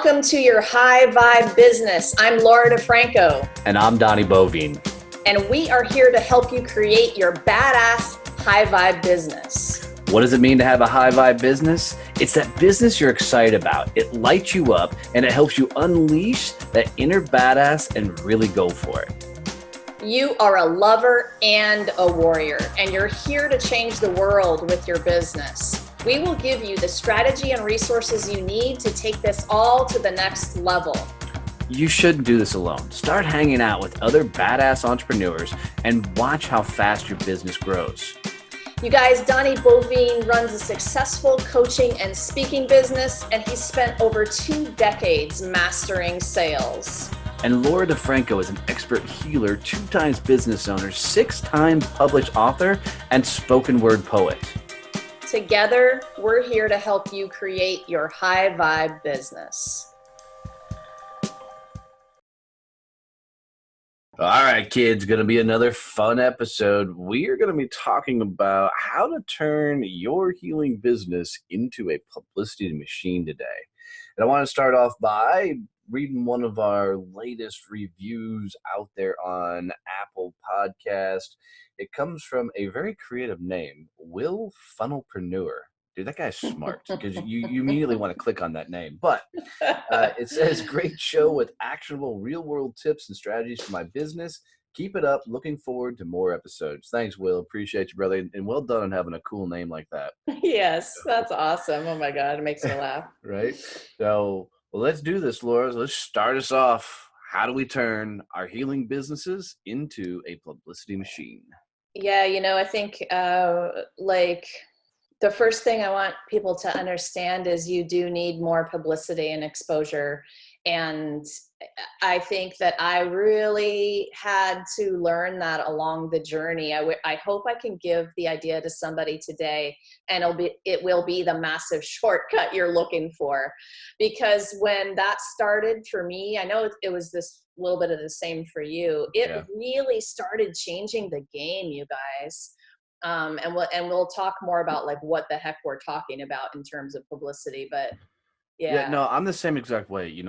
Welcome to your High Vibe Business. I'm Laura DeFranco. And I'm Donnie Bovine. And we are here to help you create your badass high vibe business. What does it mean to have a high vibe business? It's that business you're excited about. It lights you up and it helps you unleash that inner badass and really go for it. You are a lover and a warrior, and you're here to change the world with your business. We will give you the strategy and resources you need to take this all to the next level. You shouldn't do this alone. Start hanging out with other badass entrepreneurs and watch how fast your business grows. You guys, Donnie Bovine runs a successful coaching and speaking business, and he's spent over 2 decades mastering sales. And Laura DeFranco is an expert healer, 2 times business owner, 6-time published author, and spoken word poet. Together, we're here to help you create your high vibe business. All right, kids, going to be another fun episode. We are going to be talking about how to turn your healing business into a publicity machine today. And I want to start off by reading one of our latest reviews out there on Apple Podcast. It comes from a very creative name, Will Funnelpreneur. Dude, that guy's smart because you immediately want to click on that name. But it says, great show with actionable real-world tips and strategies for my business. Keep it up. Looking forward to more episodes. Thanks, Will. Appreciate you, brother. And well done on having a cool name like that. Yes, that's awesome. Oh, my God. It makes me laugh. Right? So, well, let's do this, Laura. Let's start us off. How do we turn our healing businesses into a publicity machine? Yeah, I think the first thing I want people to understand is you do need more publicity and exposure. And I think that I really had to learn that along the journey. I hope I can give the idea to somebody today, and it will be the massive shortcut you're looking for. Because when that started for me, I know it was this little bit of the same for you. It really started changing the game, you guys. And we'll talk more about like what the heck we're talking about in terms of publicity, but yeah, no, I'm the same exact way. It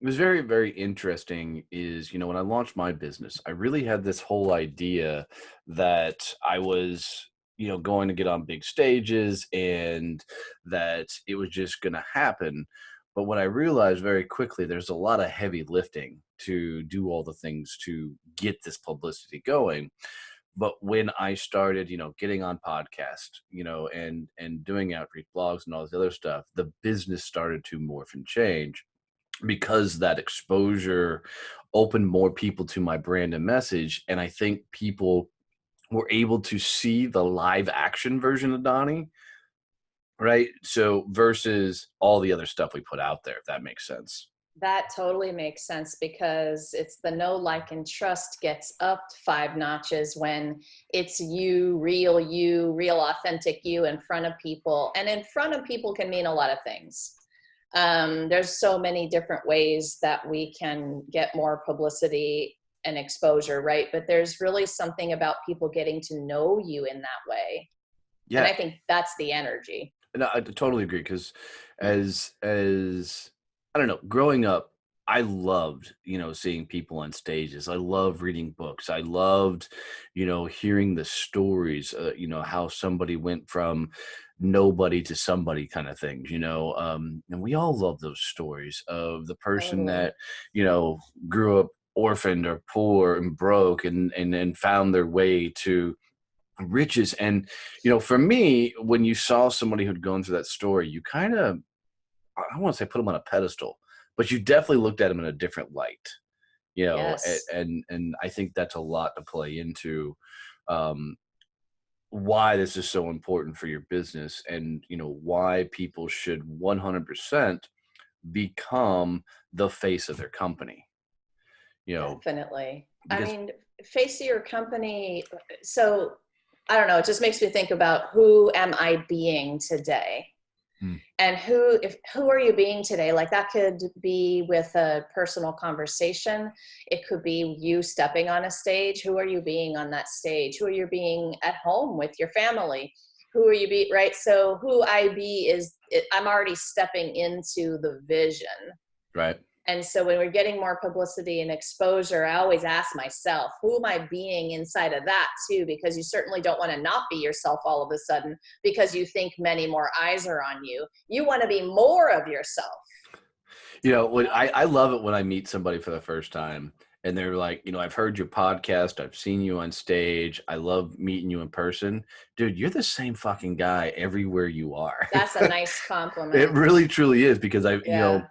was very, very interesting is, when I launched my business, I really had this whole idea that I was, going to get on big stages and that it was just going to happen. But what I realized very quickly, there's a lot of heavy lifting to do all the things to get this publicity going. But when I started, getting on podcast, and doing outreach blogs and all this other stuff, the business started to morph and change because that exposure opened more people to my brand and message. And I think people were able to see the live action version of Donnie, right? So versus all the other stuff we put out there, if that makes sense. That totally makes sense, because it's the know, like, and trust gets upped 5 notches when it's you, real authentic you in front of people. And in front of people can mean a lot of things. There's so many different ways that we can get more publicity and exposure, right? But there's really something about people getting to know you in that way. Yeah. And I think that's the energy. No, I totally agree, because as I don't know, growing up, I loved, seeing people on stages. I loved reading books. I loved, hearing the stories, how somebody went from nobody to somebody kind of things, and we all love those stories of the person that, grew up orphaned or poor and broke and found their way to riches. And, for me, when you saw somebody who'd gone through that story, you kind of, I don't want to say put them on a pedestal, but you definitely looked at them in a different light, Yes. and I think that's a lot to play into why this is so important for your business, and, why people should 100% become the face of their company. Definitely. Face of your company. So I don't know, it just makes me think about, who am I being today? And who are you being today? Like, that could be with a personal conversation. It could be you stepping on a stage. Who are you being on that stage? Who are you being at home with your family? Who are you be, right? So who I be is I'm already stepping into the vision. Right. And so when we're getting more publicity and exposure, I always ask myself, who am I being inside of that too? Because you certainly don't want to not be yourself all of a sudden because you think many more eyes are on you. You want to be more of yourself. When I love it when I meet somebody for the first time and they're like, I've heard your podcast, I've seen you on stage, I love meeting you in person. Dude, you're the same fucking guy everywhere you are. That's a nice It compliment. really truly is, because Yeah.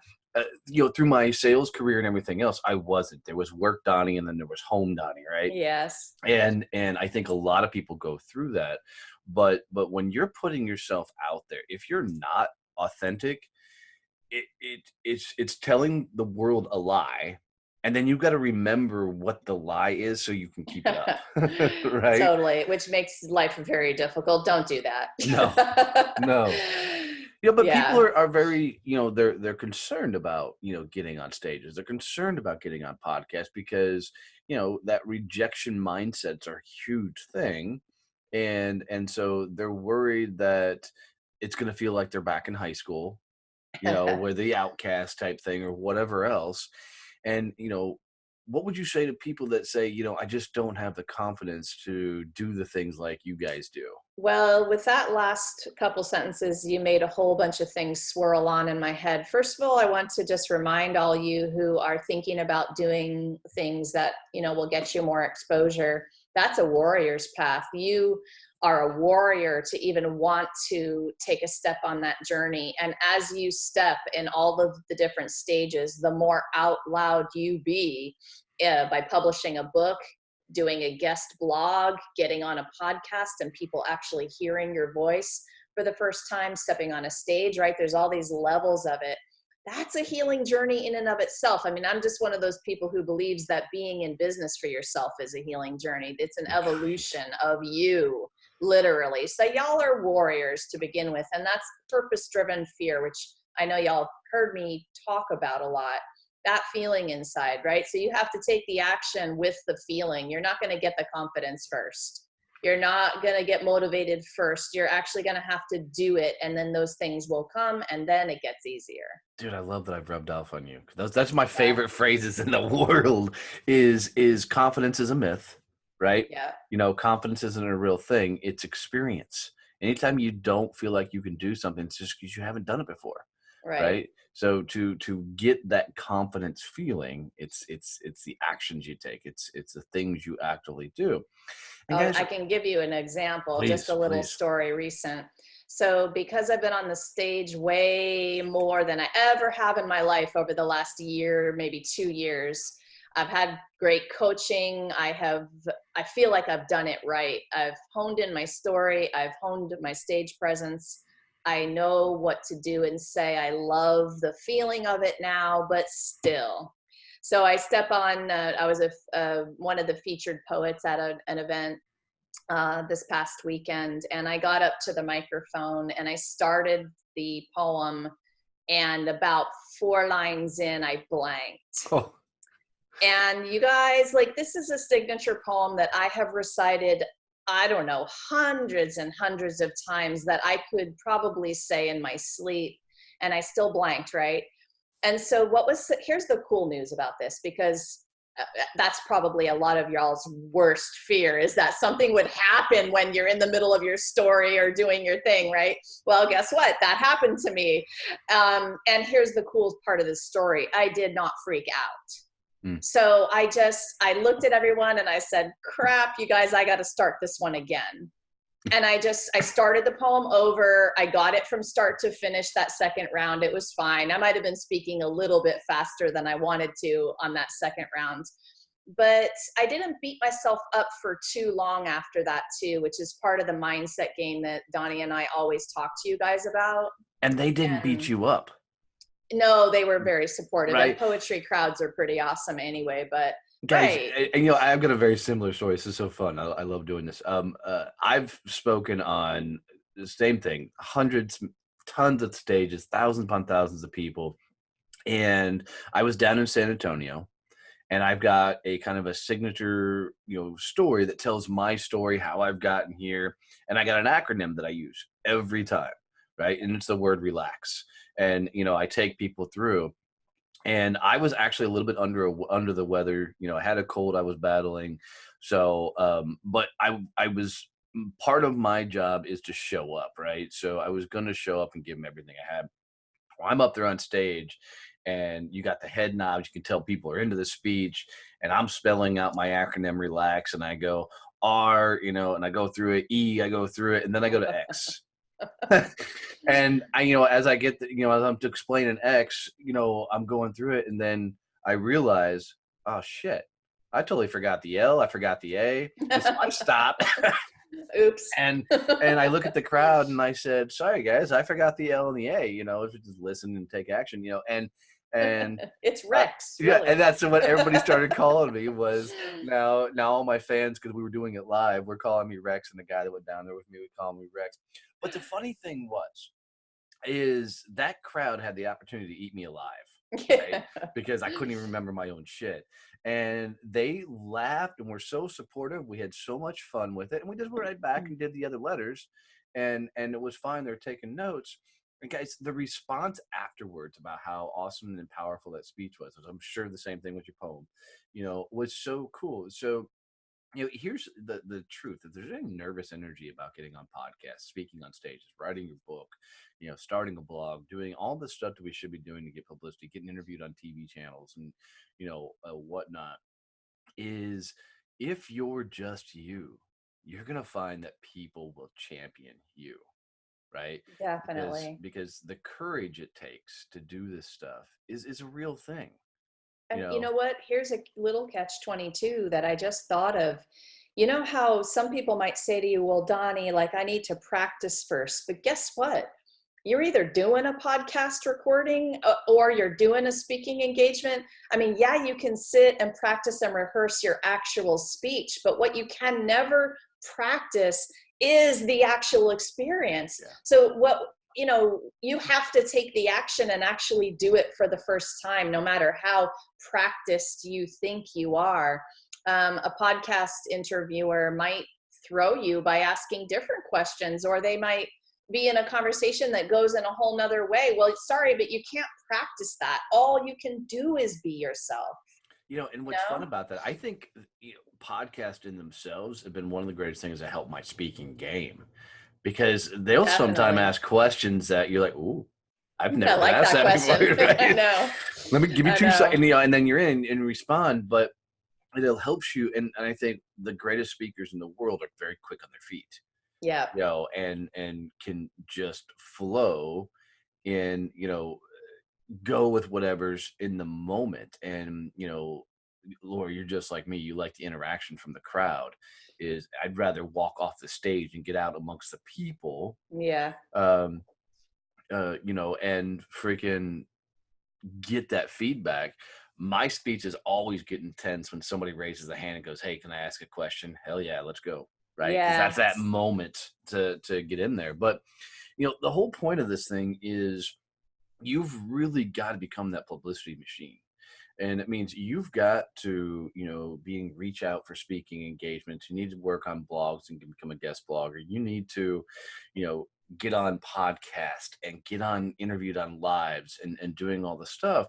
through my sales career and everything else, I wasn't. There was work Donnie and then there was home Donnie, right? Yes. And I think a lot of people go through that. But when you're putting yourself out there, if you're not authentic, it's telling the world a lie, and then you've got to remember what the lie is so you can keep it up. Right? Totally, which makes life very difficult. Don't do that. No. But people Yeah. are very, they're concerned about, getting on stages. They're concerned about getting on podcasts because, that rejection mindsets are a huge thing. And so they're worried that it's going to feel like they're back in high school, where the outcast type thing or whatever else. And, what would you say to people that say, I just don't have the confidence to do the things like you guys do? Well, with that last couple sentences, you made a whole bunch of things swirl on in my head. First of all, I want to just remind all you who are thinking about doing things that, will get you more exposure. That's a warrior's path. You are a warrior to even want to take a step on that journey. And as you step in all of the different stages, the more out loud you be by publishing a book, doing a guest blog, getting on a podcast and people actually hearing your voice for the first time, stepping on a stage, right? There's all these levels of it. That's a healing journey in and of itself. I mean, I'm just one of those people who believes that being in business for yourself is a healing journey. It's an evolution of you, literally. So y'all are warriors to begin with. And that's purpose-driven fear, which I know y'all heard me talk about a lot. That feeling inside, right? So you have to take the action with the feeling. You're not going to get the confidence first. You're not going to get motivated first. You're actually going to have to do it. And then those things will come and then it gets easier. Dude, I love that I've rubbed off on you. That's my favorite phrases in the world is confidence is a myth, right? Yeah. Confidence isn't a real thing. It's experience. Anytime you don't feel like you can do something, it's just because you haven't done it before. Right. So to get that confidence feeling, it's the actions you take. It's the things you actively do. And guys, I can give you an example, just a little please. story recent. So because I've been on the stage way more than I ever have in my life over the last year, maybe 2 years, I've had great coaching. I feel like I've done it right. I've honed in my story. I've honed my stage presence. I know what to do and say. I love the feeling of it now, but still. So I step on, I was one of the featured poets at an event this past weekend, and I got up to the microphone and I started the poem, and about 4 lines in, I blanked. Oh. And you guys, like, this is a signature poem that I have recited, I don't know, hundreds and hundreds of times that I could probably say in my sleep, and I still blanked, right? And so here's the cool news about this, because that's probably a lot of y'all's worst fear, is that something would happen when you're in the middle of your story or doing your thing, right? Well, guess what? That happened to me. And here's the cool part of the story. I did not freak out. So I looked at everyone and I said, crap, you guys, I got to start this one again. And I started the poem over. I got it from start to finish that second round. It was fine. I might've been speaking a little bit faster than I wanted to on that second round, but I didn't beat myself up for too long after that too, which is part of the mindset game that Donnie and I always talk to you guys about. And they didn't beat you up. No, they were very supportive. Right. And poetry crowds are pretty awesome anyway, but guys, right. and I've got a very similar story. This is so fun. I love doing this. I've spoken on the same thing, tons of stages, thousands upon thousands of people. And I was down in San Antonio, and I've got a kind of a signature, story that tells my story, how I've gotten here. And I got an acronym that I use every time. right? And it's the word relax. And, I take people through. And I was actually a little bit under the weather. I had a cold I was battling. So, but I was part of my job is to show up, right? So I was going to show up and give them everything I had. Well, I'm up there on stage, and you got the head nods. You can tell people are into the speech, and I'm spelling out my acronym relax, and I go R, and I go through it, E, I go through it, and then I go to X. And as I get, as I'm to explain an X, I'm going through it, and then I realize, oh shit, I totally forgot the L, I forgot the A, and so I stop. Oops. and I look at the crowd, and I said, sorry guys, I forgot the L and the A. Just listen and take action. And it's Rex. Yeah, really. and that's what everybody started calling me was now all my fans, because we were doing it live, were calling me Rex, and the guy that went down there with me would call me Rex. But the funny thing is that crowd had the opportunity to eat me alive, right? Because I couldn't even remember my own shit. And they laughed and were so supportive. We had so much fun with it. And we just went right back and did the other letters. And it was fine. They're taking notes. And guys, the response afterwards about how awesome and powerful that speech was, I'm sure the same thing with your poem, was so cool. So, here's the truth. If there's any nervous energy about getting on podcasts, speaking on stages, writing your book, starting a blog, doing all the stuff that we should be doing to get publicity, getting interviewed on TV channels and, whatnot, is if you're just you're going to find that people will champion you, right? Definitely. Because the courage it takes to do this stuff is a real thing. And you know what? Here's a little catch-22 that I just thought of. You know how some people might say to you, well, Donnie, like I need to practice first. But guess what? You're either doing a podcast recording or you're doing a speaking engagement. I mean, yeah, you can sit and practice and rehearse your actual speech, but what you can never practice is the actual experience. Yeah. So you have to take the action and actually do it for the first time, no matter how practiced you think you are. A podcast interviewer might throw you by asking different questions, or they might be in a conversation that goes in a whole nother way. Well, sorry, but you can't practice that. All you can do is be yourself. And what's fun about that, I think podcasts in themselves have been one of the greatest things that helped my speaking game, because they'll sometimes ask questions that you're like, ooh, I've never been asked that before. Right? I know. Let me give you 2 seconds, and then you're in and respond, but it'll help you. And I think the greatest speakers in the world are very quick on their feet. Yeah. And can just flow and, go with whatever's in the moment. And, Laura, you're just like me. You like the interaction from the crowd. I'd rather walk off the stage and get out amongst the people. Yeah. And freaking get that feedback. My speech is always getting tense when somebody raises a hand and goes, hey, can I ask a question? Hell yeah, let's go. Right. Yeah. That's that moment to get in there. But, the whole point of this thing is you've really got to become that publicity machine. And it means you've got to, being reach out for speaking engagements. You need to work on blogs and become a guest blogger. You need to, get on podcast and get on interviewed on lives and doing all the stuff.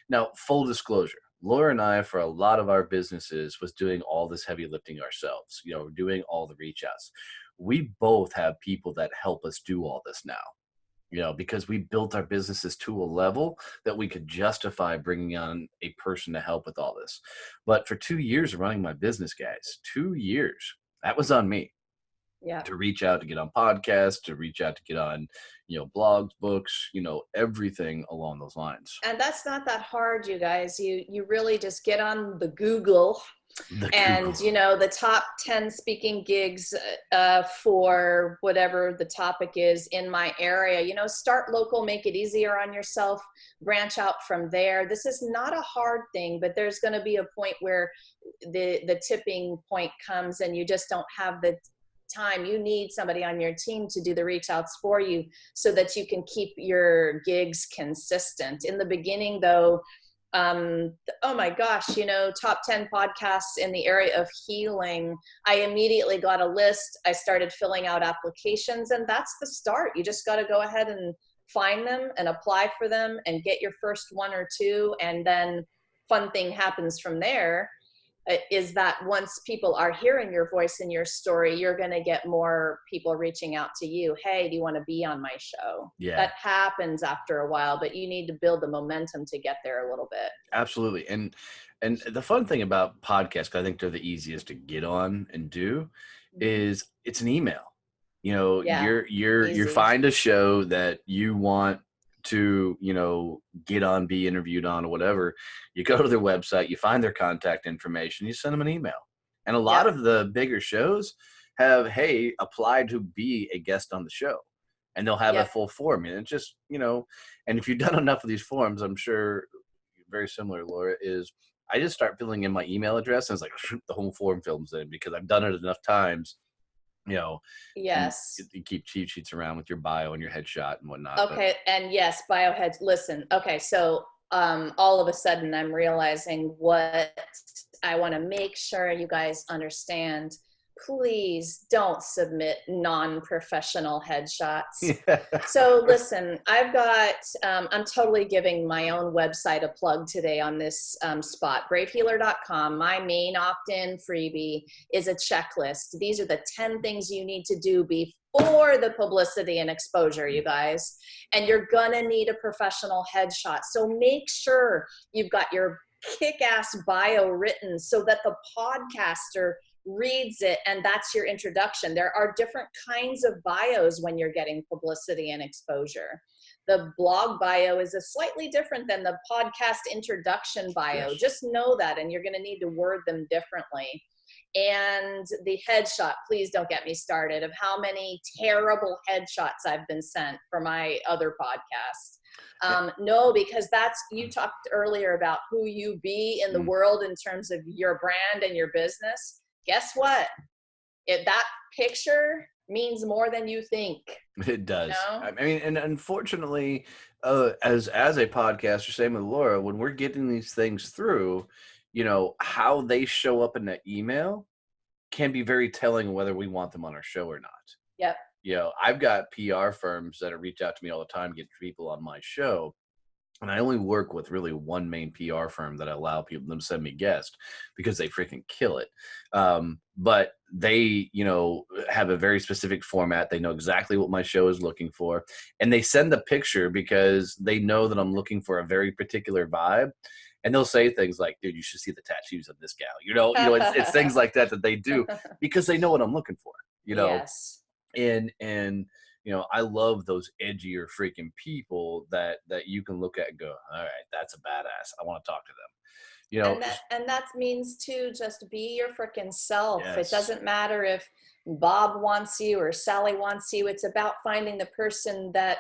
Now, full disclosure, Laura and I, for a lot of our businesses, was doing all this heavy lifting ourselves, doing all the reach outs. We both have people that help us do all this now, because we built our businesses to a level that we could justify bringing on a person to help with all this. But for 2 years of running my business, guys, 2 years, that was on me. Yeah. To reach out, to get on podcasts, to reach out, to get on, blogs, books, everything along those lines. And that's not that hard, you guys. You really just get on the Google. The top 10 speaking gigs for whatever the topic is in my area, start local, make it easier on yourself, branch out from there. This is not a hard thing, but there's going to be a point where the tipping point comes and you just don't have the time. You need somebody on your team to do the reach outs for you so that you can keep your gigs consistent. In the beginning, though, Oh my gosh, top 10 podcasts in the area of healing. I immediately got a list. I started filling out applications, and that's the start. You just got to go ahead and find them and apply for them and get your first one or two. And then fun thing happens from there is that once people are hearing your voice and your story, you're going to get more people reaching out to you. Hey, do you want to be on my show? Yeah, That happens after a while, but you need to build the momentum to get there a little bit. absolutely. And the fun thing about podcasts, 'cause I think they're the easiest to get on and do, is it's an email. Yeah, You easy. find a show that you want to, get on, be interviewed on, or whatever. You go to their website, you find their contact information, you send them an email. And a lot Yep, of the bigger shows have, hey, apply to be a guest on the show. And they'll have a yep, full form. And it's just, and if you've done enough of these forms, I'm sure very similar, Laura, is I just start filling in my email address and it's like the whole form fills in because I've done it enough times, you know, and yes. you keep cheat sheets around with your bio and your headshot and whatnot. But Okay, and yes, bioheads. Listen, okay, so all of a sudden I'm realizing what I want to make sure you guys understand. Please don't submit non-professional headshots. yeah. So listen, I'm totally giving my own website a plug today on this spot, bravehealer.com. My main opt-in freebie is a checklist. These are the 10 things you need to do before the publicity and exposure, you guys. And you're gonna need a professional headshot. So make sure you've got your kick-ass bio written so that the podcaster reads it and that's your introduction. There are different kinds of bios when you're getting publicity and exposure. The blog bio is a slightly different than the podcast introduction bio. Yes. Just know that, and you're going to need to word them differently. And the headshot, please don't get me started of how many terrible headshots I've been sent for my other podcasts. No, because you talked earlier about who you be in the Mm, world in terms of your brand and your business. Guess what? That picture means more than you think. it You does. know? I mean, and unfortunately, as a podcaster, same with Laura, when we're getting these things through, how they show up in that email can be very telling whether we want them on our show or not. Yep. I've got PR firms that reach out to me all the time, get people on my show. And I only work with really one main PR firm that I allow them to send me guests because they freaking kill it. But they, have a very specific format. They know exactly what my show is looking for. And they send the picture because they know that I'm looking for a very particular vibe. And they'll say things like, dude, you should see the tattoos of this gal. It's things like that they do because they know what I'm looking for, Yes. and I love those edgier freaking people that you can look at and go, all right, that's a badass, I want to talk to them. And that means too, just be your freaking self. It Yes. doesn't matter if Bob wants you or Sally wants you. It's about finding the person that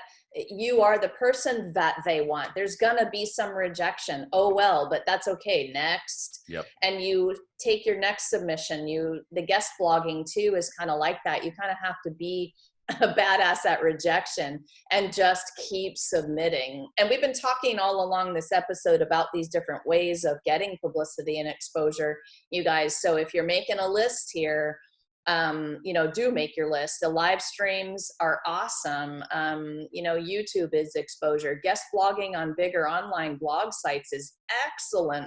you are, the person that they want. There's gonna be some rejection. Oh well, but that's okay. Next. Yep. And you take your next submission. The guest blogging too is kind of like that. You kind of have to be a badass at rejection and just keep submitting. And we've been talking all along this episode about these different ways of getting publicity and exposure, you guys. So if you're making a list here, do make your list. The live streams are awesome. YouTube is exposure. Guest blogging on bigger online blog sites is excellent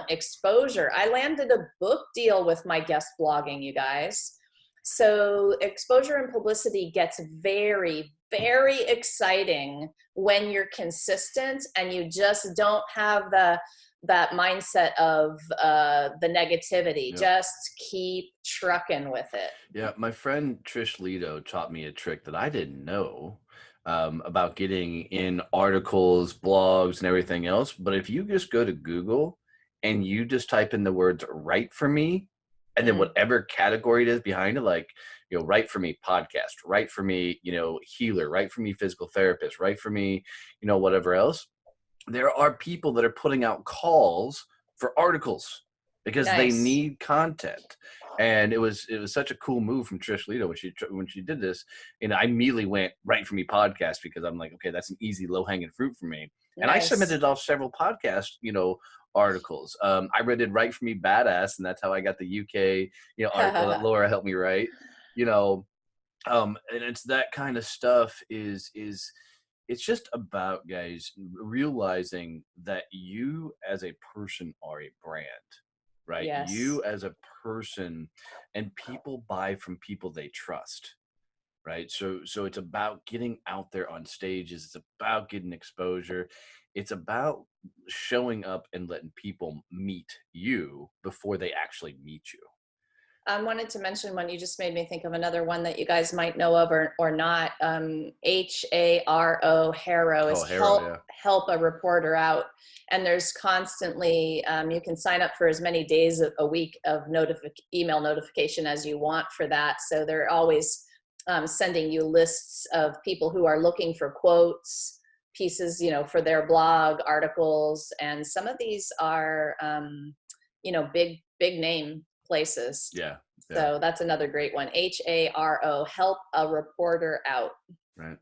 exposure. I landed a book deal with my guest blogging, you guys. So exposure and publicity gets very, very exciting when you're consistent and you just don't have that mindset of the negativity. Yep. Just keep trucking with it. Yeah, my friend Trish Lido taught me a trick that I didn't know about getting in articles, blogs, and everything else. But if you just go to Google and you just type in the words "write for me," and then Mm, whatever category it is behind it, like, write for me podcast, write for me, healer, write for me physical therapist, write for me, whatever else. There are people that are putting out calls for articles because they nice. need content. And it was such a cool move from Trish Lido when she did this. And I immediately went right for me podcast because I'm like, okay, that's an easy low hanging fruit for me. And I Nice. submitted off several podcast, articles. I did Write For Me Badass, and that's how I got the UK, article that Laura helped me write. You know, and it's that kind of stuff is it's just about, guys, realizing that you as a person are a brand, right? Yes. You as a person, and people buy from people they trust, right? So it's about getting out there on stages, it's about getting exposure, it's about showing up and letting people meet you before they actually meet you. I wanted to mention one. You just made me think of another one that you guys might know of or not. HARO, HARO Oh, is Hero, yeah. help a reporter out. And there's constantly, you can sign up for as many days a week of email notification as you want for that. So they're always sending you lists of people who are looking for quotes, pieces, for their blog articles. And some of these are, big name places. Yeah, yeah. So that's another great one. HARO, help a reporter out. Right.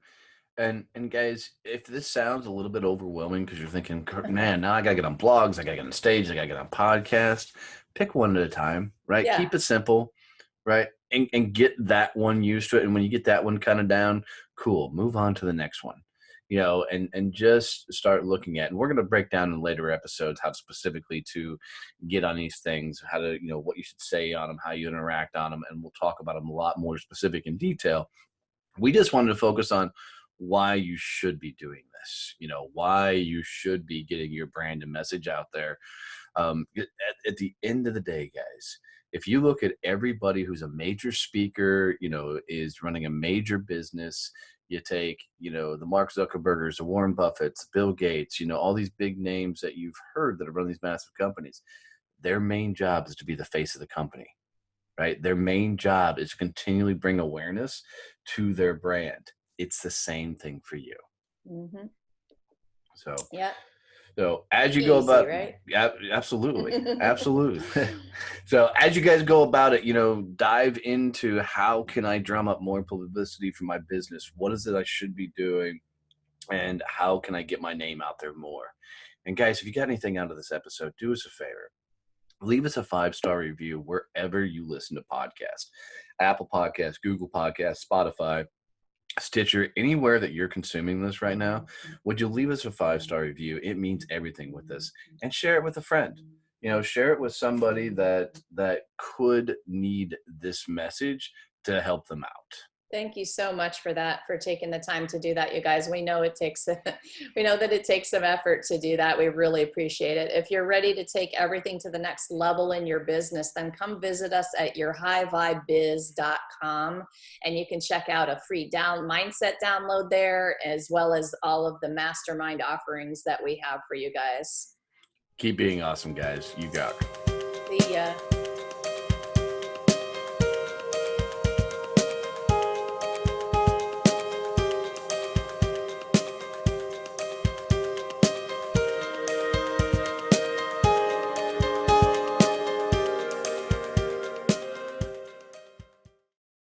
And guys, if this sounds a little bit overwhelming because you're thinking, man, now I gotta get on blogs, I gotta get on stage, I gotta get on podcasts, pick one at a time, right? Yeah. Keep it simple, right? And get that one used to it. And when you get that one kind of down, cool, move on to the next one. And just start looking at, and we're going to break down in later episodes how specifically to get on these things, how to, what you should say on them, how you interact on them, and we'll talk about them a lot more specific in detail. We just wanted to focus on why you should be doing this, why you should be getting your brand and message out there. At the end of the day, guys, if you look at everybody who's a major speaker, is running a major business, you take, the Mark Zuckerbergers, the Warren Buffetts, Bill Gates, all these big names that you've heard that have run these massive companies, their main job is to be the face of the company, right? Their main job is to continually bring awareness to their brand. It's the same thing for you. Mm-hmm. So, yeah. So as you Easy, go about, right? yeah, absolutely, absolutely. So as you guys go about it, dive into how can I drum up more publicity for my business? What is it I should be doing? And how can I get my name out there more? And guys, if you got anything out of this episode, do us a favor. Leave us a 5-star review wherever you listen to podcasts. Apple Podcasts, Google Podcasts, Spotify, Stitcher, anywhere that you're consuming this right now. Would you leave us a 5-star review? It means everything with us. And share it with a friend. Share it with somebody that could need this message to help them out. Thank you so much for that, for taking the time to do that, you guys. We know that it takes some effort to do that. We really appreciate it. If you're ready to take everything to the next level in your business, then come visit us at yourhighvibebiz.com, and you can check out a free mindset download there, as well as all of the mastermind offerings that we have for you guys. Keep being awesome, guys. You got it. See ya.